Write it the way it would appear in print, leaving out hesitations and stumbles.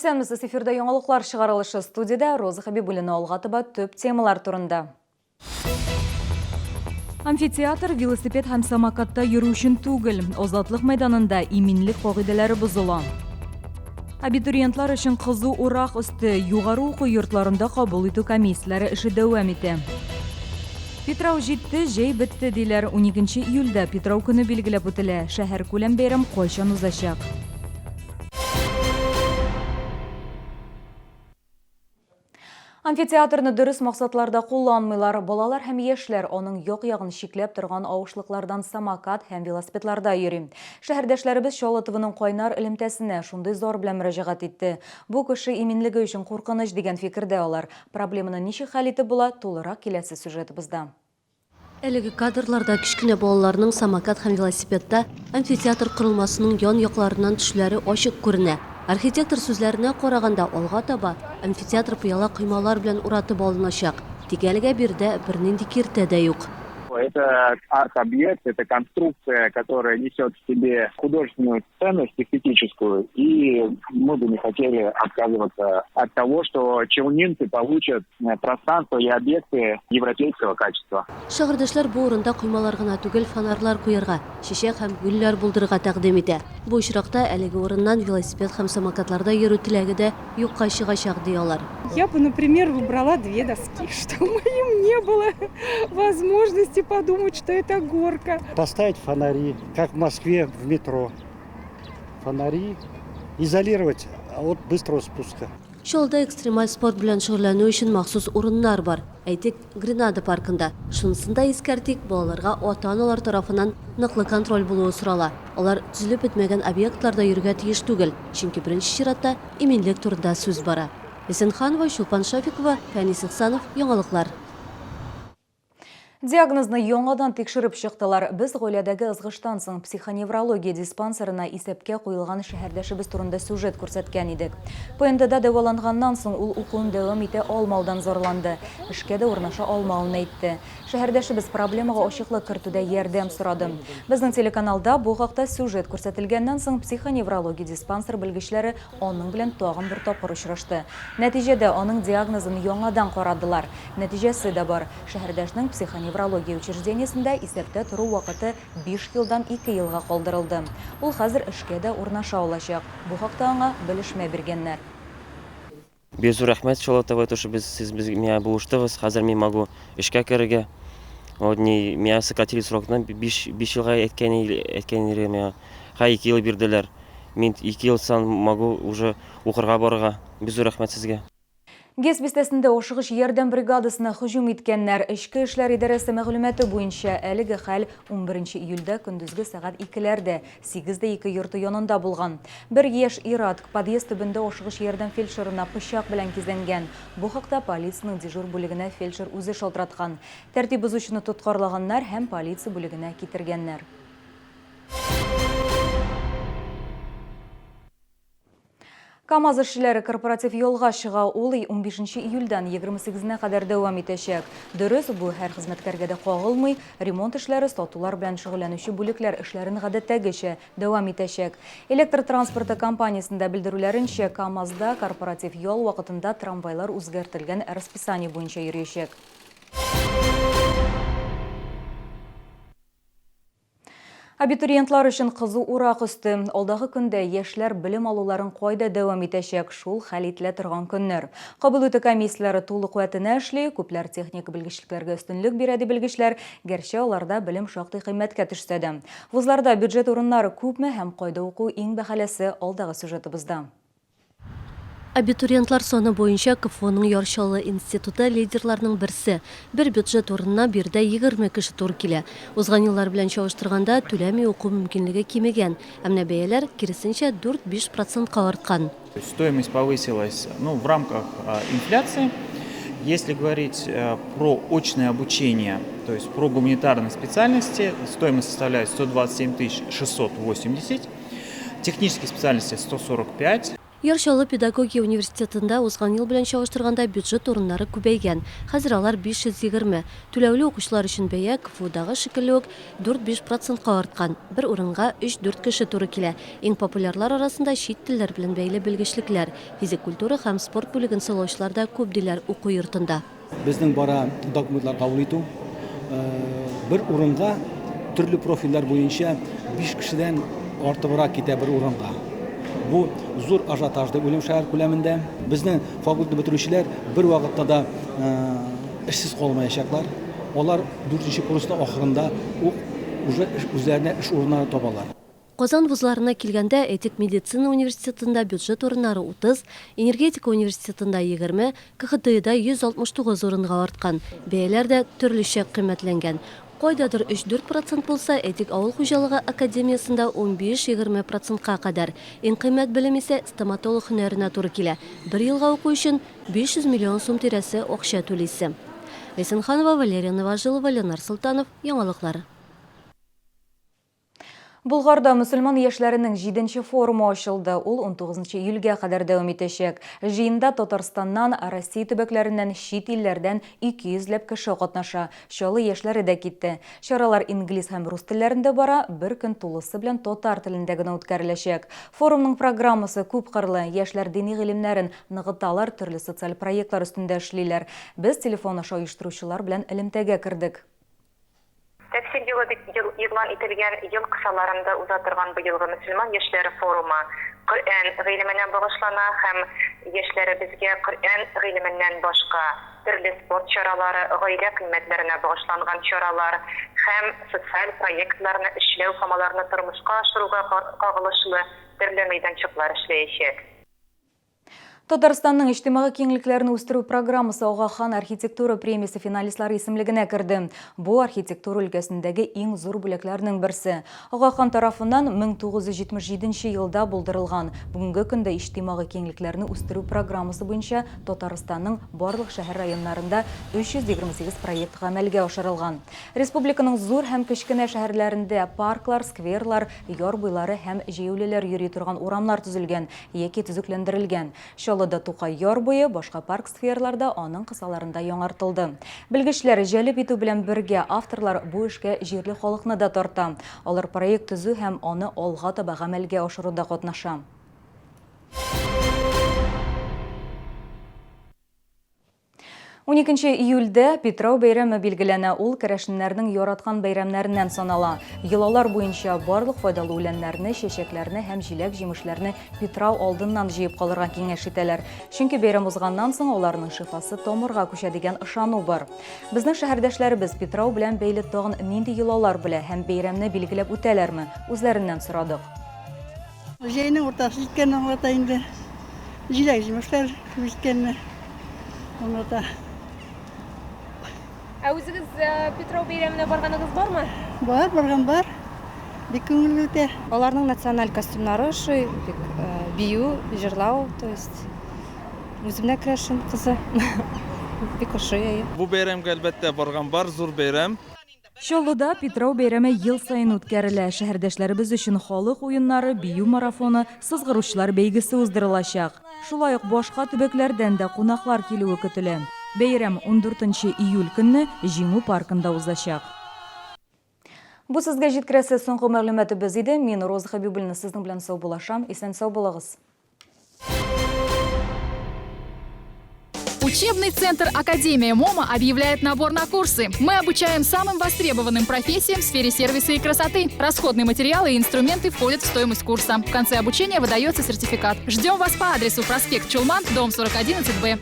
Исәнмесез, эфирда яңалыклар чыгарылышы студияда Роза Хабибуллина алгатыба төп темалар турында. Амфитеатр велосипед һәм самокатта йөрү өчен түгел, Азатлык мәйданында иминлек кагыйдәләре бозыла. Абитуриентлар өчен кызу урак өсте югары уку йортларында кабул итү комиссияләре эше дәвам итә. Питрау җитте, җәй бетте диләр. 12 июльдә Питрау көне билгеләп үтелә. Шәһәр күләм бәйрәм кайчан узачак? Амфитеатрны дөрес максатларда кулланмыйлар. Балалар һәм яшьләр аның як-ягын чикләп торган авышлыклардан самокат һәм велосипедларда йөри. Шәһәрдәшләребез Чаллытовның кайнар элемтәсенә шундый зор белән мөрәҗәгать итте. Бу кеше иминлеге өчен куркыныч дигән фикердә алар. Проблеманы ничек хәл итеп була, тулырак киләсе сюжетыбызда. Әлеге кадрларда кичкенә балаларның самокат һәм велосипедта амфитеатр корылмасының ян якларыннан төшләре ачык күренә. Архитектор сүзләренә караганда алга таба амфитеатр пыяла коймалар белән уратып алыначак. Тик әлегә бирдә бернинди киртә дә юк. Это арт-объект, это конструкция, которая несет в себе художественную ценность эстетическую, и мы бы не хотели отказываться от того, что челнинцы получат пространство и объекты европейского качества. Шәһәрдәшләр бу урында коймалар гына түгел, фонарлар куярга, чәчәк һәм гүлләр булдырырга тәкъдим итә. Бу очракта әлеге урыннан велосипед һәм самокатларда йөрү теләге дә юкка чыгачак диялар. Я бы, например, выбрала 2 доски, чтобы им не было возможности подумать, что это горка. Поставить фонари, как в Москве в метро. Фонари изолировать от быстрого спуска. Шолда экстремаль спорт белән шөгыльләнү өчен махсус урыннар бар. Әйтик, Гренада паркында. Шунысында искәртик, балаларга ата-аналар тарафыннан ныклы контроль булуы сорала. Алар төзелеп бетмәгән объектларда йөрергә тиеш түгел, чөнки беренче чиратта иминлек турында сүз бара. Эсенханова, Шулпан Шафикова, Фәнис Ихсанов, яңалыклар. Диагнозны яңадан тикшереп чыктылар. Без гаиләдәге ызгыштан соң психоневрология диспансерына исәпкә куелган шәһәрдәшебез турында сюжет күрсәткән идек. ПНДда дәваланганнан соң ул укуын дәвам итә алмаудан зарланды. Эшкә дә урнаша алмавын әйтте. Шәһәрдәшебез проблемага ачыклык кертүдә ярдәм сорады. Безнең телеканалда бу хакта сюжет күрсәтелгәннән соң психоневрология диспансер белгечләре аның белән тагын бер тапкыр очрашты. Нәтиҗәдә аның диагнозын яңадан карадылар. Нәтиҗәсе дә бар. Шәһәрдәшнең психоневрология учреждениесендә исәптә тору вакыты 5 елдан 2 елга калдырылды. Ул хәзер эшкә дә урнаша алачак. Бу хакта аңа белешмә биргәннәр. Безу рәхмәт Чаллытова, то, что сез меня булыштыгыз. Хәзер мин могу эшкә керергә. Меня сократили срокны 5 елга әйткәннәр миңа. 2 ел бирделәр. Мин 2 ел сан могу уже укырга барырга. Безу рәхмәт сезгә. ГЭС бистәсендә ашыгыш ярдәм бригадасына һөҗүм иткәннәр. Эчке эшләр идарәсе мәгълүматы буенча әлеге хәл 11 июльдә көндезге сәгать 2ләрдә 8:02 йорты янында булган. Бер яшь ир-ат подъезд төбендә ашыгыш ярдәм фельдшерына пычак белән кизәнгән. Бу хакта полициянең дежур бүлегенә фельдшер үзе шалтыраткан. Тәртип бозучыны тоткарлаганнар һәм полиция бүлегенә китергәннәр. КАМАЗ эшчеләре корпоратив юлга чыга. Ул 15 июльдән 28-нә кадәр дәвам итәчәк. Дөрес, бу һәр хезмәткәргә дә кагылмый. Ремонт эшләре, сатулар белән шөгыльләнүче бүлекләр эшләрен гадәттәгечә дәвам итәчәк. Электр транспорты компаниясендә белдерүләренчә, КАМАЗда корпоратив юл вакытында трамвайлар үзгәртелгән расписание буенча йөриячәк. Абитуриентлар өчен кызу урак өсте. Алдагы көндә яшьләр белем алуларын кайда дәвам итәчәк, шул хәл ителә торган көннәр. Кабул итү комиссияләре тулы куәтенә эшли, күпләр техник белгечлекләргә өстенлек бирә ди белгечләр, гәрчә аларда белем шактый кыйммәткә төшсә дә. Вузларда бюджет урыннары күпме һәм кайда уку иң бәһаләсе алдагы сюжетыбызда. Абитуриентлар саны буенча КФУның Ярчалы институты лидерларының берсе. Бер бюджет урынына бирдә 20 кеше тур килә. Узган еллар белән чагыштырганда түләми уку мөмкинлеге кимегән. Әмма бәяләр киресенчә 4-5% арткан. Стоимость повысилась в рамках инфляции. Если говорить про очное обучение, то есть про гуманитарные специальности, стоимость составляет 127 680, технические специальности 145. Яршалы педагогия университетында узган ел белән чагыштырганда бюджет урыннары күбәйгән. Хәзер алар 520. Түләүле укучылар өчен бәя КФУдагы шикелле үк 4-5%-ка арткан. Бер урынга 3-4 кеше туры килә. Иң популярлар арасында чит телләр белән бәйле белгечлекләр, физик культура һәм спорт бүлеген сайлаучылар да күп диләр уку йортында. Безнең бара документлар кабул итү. Бер урынга төрле профильләр буенча 5 кешедән артыбрак китә бер урынга. Бу зур ажиотажды үлем шәһәр күләмендә. Безнең факультет бетерүчеләр бер вакытта да эшсез калмаячаклар. Алар 4нче курста ахырында уже үзләренә эш урыннары табалар. Казан вузларына килгәндә этик медицина университетында бюджет урыннары 30, энергетика университетында 20, КХТда 169 урынга арткан. Бәяләр дә төрлечә кыйммәтләнгән. Кайдадыр 3-4% булса, этик авыл хуҗалыгы академиясында 15-20%-ка кадәр. Иң кыйммәт белем исә стоматолог һөнәренә туры килә. Бер елга уку өчен 500 миллион сум тирәсе акча түлисе. Лесенханова, Валерия Новожилова, Ленар Султанов, Яңалыклар. Булгарда мусульман яшьләренең 7нче форумы ачылды. Ул 19 июльгә кадәр дәвам итәчәк. Җыенда Татарстаннан, Россия төбәкләреннән, чит илләрдән 200 кеше катнаша. Чалы яшьләре дә китте. Чаралар инглиз һәм рус телләрендә бара, бер көн тулысы белән татар телендә генә үткәреләчәк. Форумның программасы күп кырлы. Яшьләр дини гыйлемнәрен ныгыталар, төрле социаль проектлар өстендә эшлиләр. Без телефон аша оештыручылар белән элемтәгә кердек. Тәфсир елы игълан ителгән ел кысаларында уза торган быелгы мөселман яшьләре форумы Коръән гыйлеменә багышлана һәм яшьләребезгә Коръән гыйлеменнән башка төрле спорт чаралары, гаилә кыйммәтләренә багышланган чаралар һәм социаль проектларны эшләү һәм аларны тормышка ашыруга кагылышлы төрле мәйданчыклар эшләячәк. Татарстанның иҗтимагый киңлекләрен үстерү программасы Агахан архитектура премиясе финалистлары исемлегенә керде. Бу архитектура өлкәсендәге иң зур бүләкләрнең берсе. Агахан тарафыннан 1977 елда булдырылган. Бүгенге көндә иҗтимагый киңлекләрне үстерү программасы буенча Татарстанның барлык шәһәр районнарында 328 проект гамәлгә ашырылган. Республиканың зур һәм кечкенә шәһәрләрендә парклар, скверлар, яр буйлары һәм җәяүлеләр йөри торган урамнар төзелгән яки төзекләндерелгән. Чаллыда Тукай яр буе, башка парк сфераларда аның кысаларында яңартылды. Белгечләр җәлеп итү белән бергә авторлар бу эшкә җирле халыкны да тарта. Алар проект төзү һәм аны алга таба гамәлгә ашыруда катнаша. 12 июльдә Питрау бәйрәме билгеләнә. Ул керәшеннәрнең яраткан бәйрәмнәреннән санала. Йолалар буенча барлык файдалы үләннәрне, чәчәкләрне һәм җиләк-җимешләрне Питрау алдыннан җыеп калырга киңәш итәләр. Чөнки бәйрәм узганнан соң аларның шифасы тамырга күчә дигән ышану бар. Безнең шәһәрдәшләребез Питрау белән бәйле тагын нинди йолалар белә һәм бәйрәмне билгеләп үтәләрме? Үзләреннән сорадык. Җәйнең уртасы җиткән аңлата инде. Җиләк-җимешләр җиткәнне аңлата. Үзегез Питрау бәйрәменә барганыгыз бармы? Барган бар. Бик күңелле үтә. Аларның националь костюмнары ошый, бию, җырлау, то есть үземнә керәшен кызы. Бик ошый. Бу бәйрәмгә әлбәттә барган бар, зур бәйрәм. Чаллыда Питрау бәйрәме ел сайын үткәрелә. Шәһәрдәшләребез өчен халык уеннары, бию марафоны, сызгыручылар бәйгесе уздырылачак. Шулай ук башка төбәкләрдән дә кунаклар килүе көтелә. Бәйрәм 14 июль көнне Җиңү паркында узачак. Бу сезгә җиткерәсе соңгы мәгълүматыбыз иде. Мин Роза Хәбибуллина сезнең белән сау булашам. Исән сау булыгыз. Учебный центр «Академия МОМА» объявляет набор на курсы. Мы обучаем самым востребованным профессиям в сфере сервиса и красоты. Расходные материалы и инструменты входят в стоимость курса. В конце обучения выдается сертификат. Ждем вас по адресу проспект Чулман, дом 4011Б.